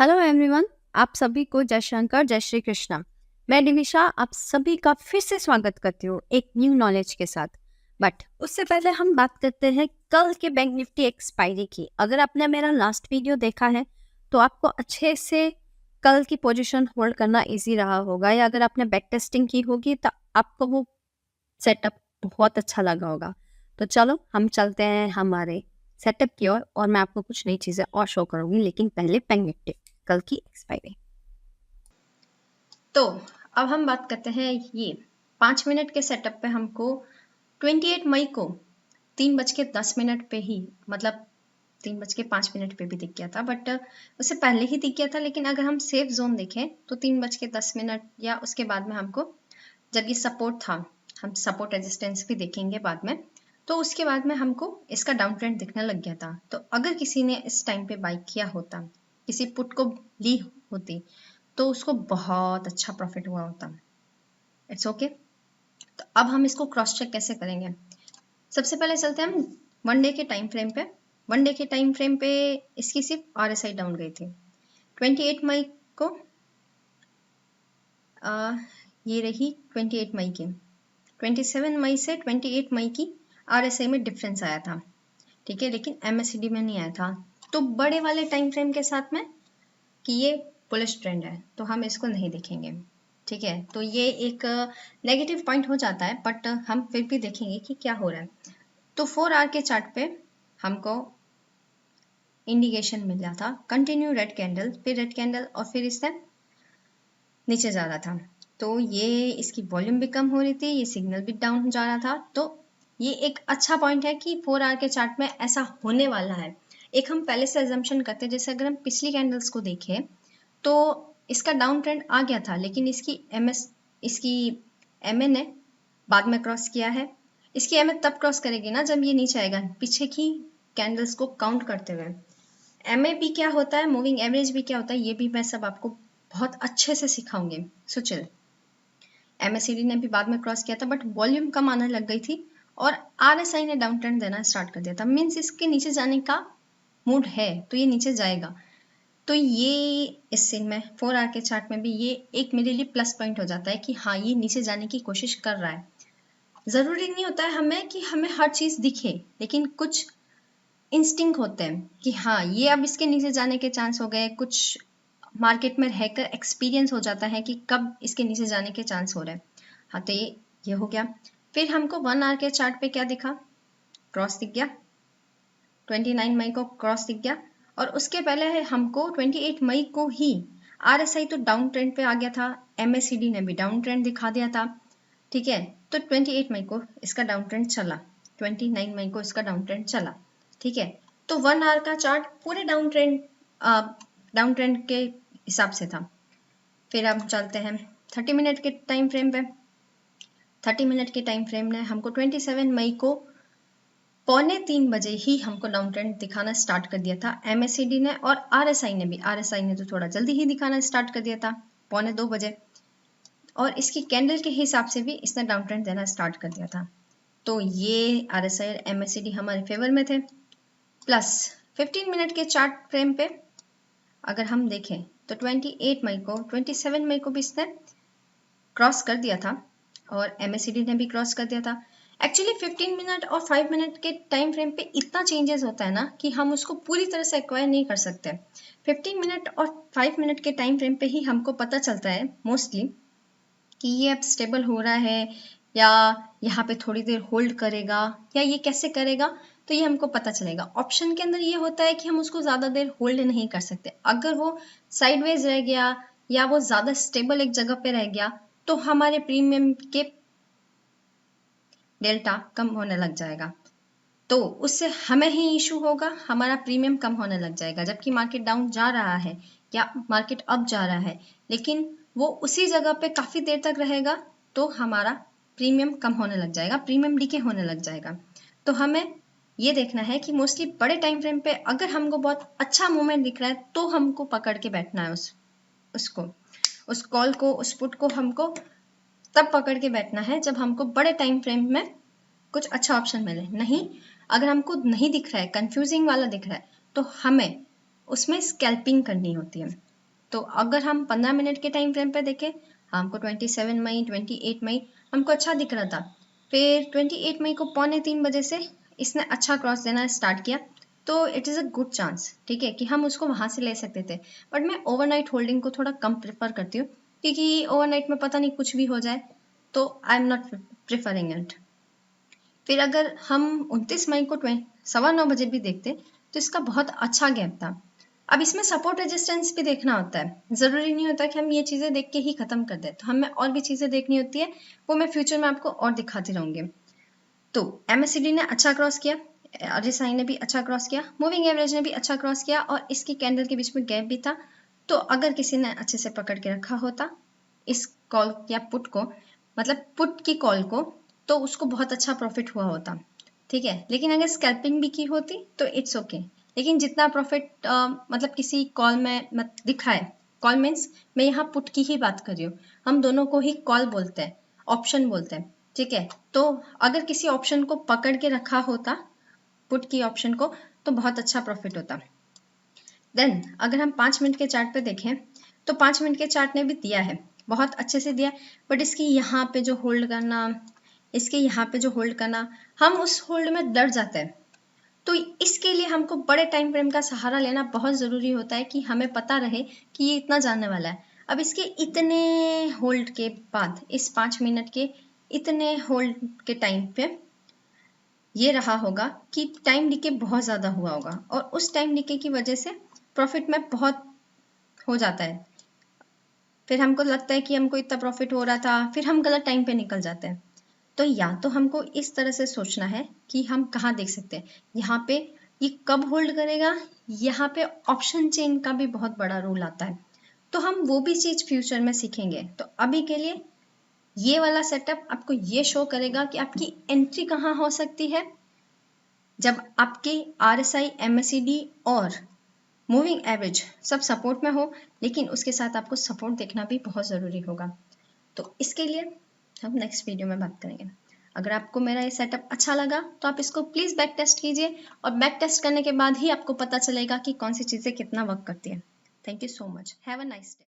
Hello everyone, आप सभी को जय शंकर, जय श्री कृष्णा। मैं निविशा आप सभी का फिर से स्वागत करती हूँ एक न्यू नॉलेज के साथ। बट उससे पहले हम बात करते हैं कल के बैंक निफ्टी एक्सपायरी की। अगर आपने मेरा लास्ट वीडियो देखा है तो आपको अच्छे से कल की पोजीशन होल्ड करना इजी रहा होगा, या अगर आपने बैक टेस्टिंग की होगी तो आपको वो सेटअप बहुत अच्छा लगा होगा। तो चलो हम चलते हैं हमारे सेटअप की ओर और मैं आपको कुछ नई चीज़ें और शो करूँगी, लेकिन पहले बैंक निफ्टी कल की एक्सपायरी। तो अब हम बात करते हैं ये 5 मिनट के सेटअप पे। हमको 28 मई को 3:10 पे ही, मतलब 3:05 पे भी दिख गया था, बट उससे पहले ही दिख गया था। लेकिन अगर हम सेफ जोन देखें तो 3:10 या उसके बाद में हमको, जब ये सपोर्ट था, हम सपोर्ट रेजिस्टेंस भी देखेंगे बाद में, तो उसके बाद में हमको इसका डाउन ट्रेंड दिखने लग गया था। तो अगर किसी ने इस टाइम पे बाई किया होता, किसी पुट को ली होती, तो उसको बहुत अच्छा प्रॉफिट हुआ होता। It's okay. तो अब हम इसको क्रॉस चेक कैसे करेंगे? सबसे पहले चलते हैं हम 1 डे के टाइम फ्रेम पे। 1 डे के टाइम फ्रेम पे इसकी सिर्फ RSI डाउन गई थी 28 मई को। ये रही 28 मई की। 27 मई से 28 मई की RSI में डिफरेंस आया था, ठीक है, लेकिन MACD में नहीं आया था। तो बड़े वाले टाइम फ्रेम के साथ में कि ये बुलिश ट्रेंड है तो हम इसको नहीं देखेंगे, ठीक है। तो ये एक नेगेटिव पॉइंट हो जाता है, बट हम फिर भी देखेंगे कि क्या हो रहा है। तो 4 आवर के चार्ट पे हमको इंडिकेशन मिला था कंटिन्यू रेड कैंडल, फिर रेड कैंडल, और फिर इससे नीचे जा रहा था। तो ये इसकी वॉल्यूम भी कम हो रही थी, ये सिग्नल भी डाउन जा रहा था। तो ये एक अच्छा पॉइंट है कि 4 आवर के चार्ट में ऐसा होने वाला है। एक हम पहले से एजम्पशन करते हैं, जैसे अगर हम पिछली कैंडल्स को देखें तो इसका डाउन ट्रेंड आ गया था, लेकिन इसकी MA ने बाद में क्रॉस किया है। इसकी MA तब क्रॉस करेगी ना जब ये नीचे आएगा, पीछे की कैंडल्स को काउंट करते हुए। MA भी क्या होता है, मूविंग एवरेज भी क्या होता है, ये भी मैं सब आपको बहुत अच्छे से सिखाऊंगी। सो चल, MACD ने भी बाद में क्रॉस किया था, बट वॉल्यूम कम आने लग गई थी और RSI ने डाउन ट्रेंड देना स्टार्ट कर दिया था। मीन्स इसके नीचे जाने का मूड है तो ये नीचे जाएगा। तो ये इस सीन में 4 आवर के चार्ट में भी ये एक मेरे लिए प्लस पॉइंट हो जाता है कि हाँ, ये नीचे जाने की कोशिश कर रहा है। जरूरी नहीं होता है हमें कि हमें हर चीज दिखे, लेकिन कुछ इंस्टिंक्ट होते हैं कि हाँ, ये अब इसके नीचे जाने के चांस हो गए। कुछ मार्केट में रहकर एक्सपीरियंस हो जाता है कि कब इसके नीचे जाने के चांस हो रहे हैं। हाँ, तो ये हो गया। फिर हमको 1 आवर के चार्ट पे क्या दिखा? क्रॉस दिख गया, 29 मई को क्रॉस दिख गया। और उसके पहले है हमको 28 मई को ही RSI तो डाउन ट्रेंड पे आ गया था, MACD ने भी डाउन ट्रेंड दिखा दिया था, ठीक है। तो 28 मई को इसका डाउन ट्रेंड चला, 29 मई को इसका डाउन ट्रेंड चला, ठीक है। तो 1 आवर का चार्ट पूरे डाउन ट्रेंड के हिसाब से था। फिर अब चलते हैं 30 मिनट के टाइम फ्रेम पे। 30 मिनट के टाइम फ्रेम ने हमको 27 मई को 2:45 ही हमको डाउन ट्रेंड दिखाना स्टार्ट कर दिया था MACD ने, और RSI ने भी। RSI ने तो थोड़ा जल्दी ही दिखाना स्टार्ट कर दिया था 2:45, और इसकी कैंडल के हिसाब से भी इसने डाउन ट्रेंड देना स्टार्ट कर दिया था। तो ये RSI और MACD हमारे फेवर में थे। प्लस 15 मिनट के चार्ट फ्रेम पे अगर हम देखें तो 28 मई को 27 मई को भी इसने क्रॉस कर दिया था और MACD ने भी क्रॉस कर दिया था। एक्चुअली 15 मिनट और 5 मिनट के टाइम फ्रेम पे इतना चेंजेस होता है ना कि हम उसको पूरी तरह से एक्वायर नहीं कर सकते। 15 मिनट और 5 मिनट के टाइम फ्रेम पे ही हमको पता चलता है मोस्टली कि ये अब स्टेबल हो रहा है, या यहाँ पे थोड़ी देर होल्ड करेगा, या ये कैसे करेगा। तो ये हमको पता चलेगा। ऑप्शन के अंदर ये होता है कि हम उसको ज़्यादा देर होल्ड नहीं कर सकते। अगर वो साइडवेज रह गया या वो ज़्यादा स्टेबल एक जगह पे रह गया तो हमारे प्रीमियम के डेल्टा कम होने लग जाएगा। तो उससे हमें ही इशू होगा, हमारा प्रीमियम कम होने लग जाएगा। जबकि मार्केट डाउन जा रहा है या मार्केट अप जा रहा है, लेकिन वो उसी जगह पे काफ़ी देर तक रहेगा, तो हमारा प्रीमियम कम होने लग जाएगा, प्रीमियम डीके होने लग जाएगा। तो हमें ये देखना है कि मोस्टली बड़े टाइम फ्रेम पे अगर हमको बहुत अच्छा मूवमेंट दिख रहा है तो हमको पकड़ के बैठना है उस कॉल को, उस पुट को हमको तब पकड़ के बैठना है जब हमको बड़े टाइम फ्रेम में कुछ अच्छा ऑप्शन मिले। नहीं, अगर हमको नहीं दिख रहा है, कंफ्यूजिंग वाला दिख रहा है, तो हमें उसमें स्कैल्पिंग करनी होती है। तो अगर हम 15 मिनट के टाइम फ्रेम पे देखें, हमको 27 मई 28 मई हमको अच्छा दिख रहा था। फिर 28 मई को 2:45 से इसने अच्छा क्रॉस देना स्टार्ट किया, तो it is a good chance, ठीक है, कि हम उसको वहाँ से ले सकते थे। बट मैं ओवरनाइट होल्डिंग को थोड़ा कम प्रेफर करती हूँ, क्योंकि ओवरनाइट में पता नहीं कुछ भी हो जाए, तो I am not preferring it. फिर अगर हम 29 मई को 9:15 बजे भी देखते तो इसका बहुत अच्छा गैप था। अब इसमें सपोर्ट रेजिस्टेंस भी देखना होता है, ज़रूरी नहीं होता कि हम ये चीज़ें देख के ही ख़त्म कर दें, तो हमें और भी चीज़ें देखनी होती है, वो मैं फ्यूचर में आपको और दिखाती रहूँगी। तो MACD ने अच्छा क्रॉस किया, RSI ने भी अच्छा क्रॉस किया, मूविंग एवरेज ने भी अच्छा क्रॉस किया, और इसकी कैंडल के बीच में गैप भी था। तो अगर किसी ने अच्छे से पकड़ के रखा होता इस कॉल या पुट को, मतलब पुट की कॉल को, तो उसको बहुत अच्छा प्रॉफिट हुआ होता, ठीक है। लेकिन अगर स्कैल्पिंग भी की होती तो इट्स ओके। लेकिन जितना प्रॉफिट मतलब किसी कॉल में दिखा है, कॉल मीन्स मैं यहाँ पुट की ही बात कर रही हूँ, हम दोनों को ही कॉल बोलते हैं, ऑप्शन बोलते हैं, ठीक है। तो अगर किसी ऑप्शन को पकड़ के रखा होता, पुट की ऑप्शन को, तो बहुत अच्छा प्रॉफिट होता। देन अगर हम 5 मिनट के चार्ट पे देखें, तो 5 मिनट के चार्ट ने भी दिया है, बहुत अच्छे से दिया, बट इसकी यहाँ पे जो होल्ड करना, इसके यहाँ पे जो होल्ड करना, हम उस होल्ड में डर जाते हैं। तो इसके लिए हमको बड़े टाइम फ्रेम का सहारा लेना बहुत ज़रूरी होता है, कि हमें पता रहे कि ये इतना जाने वाला है। अब इसके इतने होल्ड के बाद, इस 5 मिनट के इतने होल्ड के टाइम पे ये रहा होगा कि टाइम डिके बहुत ज़्यादा हुआ होगा, और उस टाइम डिके की वजह से प्रॉफिट में बहुत हो जाता है। फिर हमको लगता है कि हमको इतना प्रॉफिट हो रहा था, फिर हम गलत टाइम पे निकल जाते हैं। तो या तो हमको इस तरह से सोचना है कि हम कहाँ देख सकते हैं, यहाँ पे ये कब होल्ड करेगा, यहाँ पे ऑप्शन चेन का भी बहुत बड़ा रोल आता है, तो हम वो भी चीज़ फ्यूचर में सीखेंगे। तो अभी के लिए ये वाला सेटअप आपको ये शो करेगा कि आपकी एंट्री कहाँ हो सकती है, जब आपके RSI, MACD और मूविंग एवरेज सब सपोर्ट में हो, लेकिन उसके साथ आपको सपोर्ट देखना भी बहुत ज़रूरी होगा। तो इसके लिए हम नेक्स्ट वीडियो में बात करेंगे। अगर आपको मेरा ये सेटअप अच्छा लगा तो आप इसको प्लीज़ बैक टेस्ट कीजिए, और बैक टेस्ट करने के बाद ही आपको पता चलेगा कि कौन सी चीज़ें कितना वर्क करती है। Thank you so much, have a nice day.